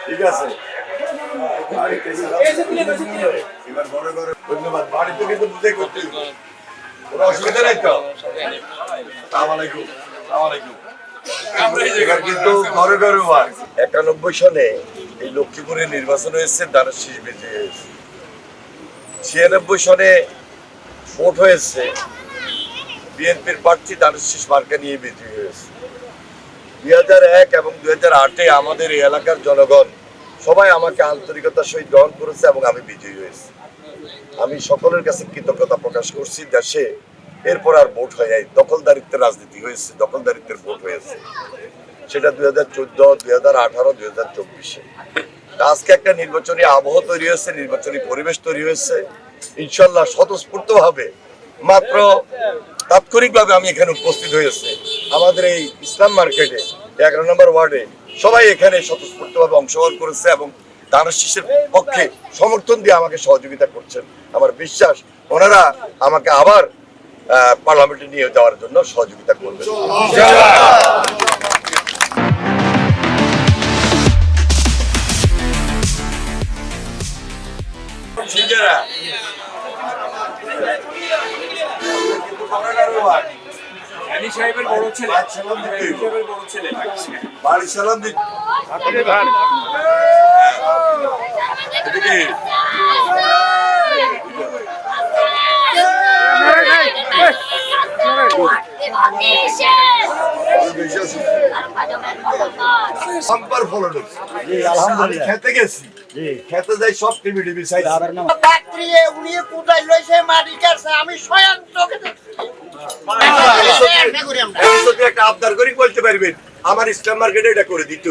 ঠিক আছে এবার ঘরে ঘরে ধন্যবাদ বাড়িতে কিন্তু বুঝে করতে হবে। কোনো অসুবিধা নাই তো? আসসালামু আলাইকুম। আসসালামু আলাইকুম। এবার কিন্তু ঘরে ঘরে ওয়ার্ক 91 সনে এই লক্ষ্মীপুরে নির্বাচন হয়েছে, দানের শীষ বিজয়ী হয়েছে। 96 সনে ভোট হয়েছে, বিএনপির প্রার্থী দানের শীষ মার্কা নিয়ে বিজয়ী হয়েছে। 2001 এবং 2008-এ আমাদের এই এলাকার জনগণ সবাই আমাকে আন্তরিকতার সহিত গ্রহণ করেছে এবং আমি বিজয়ী হয়েছি। আমি সকলের কাছে কৃতজ্ঞতা প্রকাশ করছি। দেশে এরপর আর ভোট হয় নাই, দখলদারিত্বের রাজনীতি হয়েছে, দখলদারিত্বের ভোট হয়েছে। সেটা 2014, 2018, 2024-এ। আজকে একটা নির্বাচনী আবহ তৈরি হয়েছে, নির্বাচনী পরিবেশ তৈরি হয়েছে। ইনশাল্লাহ স্বতঃস্ফূর্তভাবে মাত্র তাৎক্ষণিকভাবে আমি এখানে উপস্থিত হয়েছে। আমাদের এই ইসলাম মার্কেটে 11 নম্বর ওয়ার্ডে সবাই এখানে স্বতঃস্ফূর্তভাবে অংশগ্রহণ করেছে এবং দানের শীষের পক্ষে সমর্থন দিয়ে আমাকে সহযোগিতা করছেন। আমার বিশ্বাস ওনারা আমাকে আবার পার্লামেন্টে নিয়ে যাওয়ার জন্য সহযোগিতা করবেন। খেতে গেছি, খেতে যাই সব টিভি টিভি আমি একটা আবদার করি বলতে পারবেন আমার ইসলাম মার্কেটে এটা করে দিতে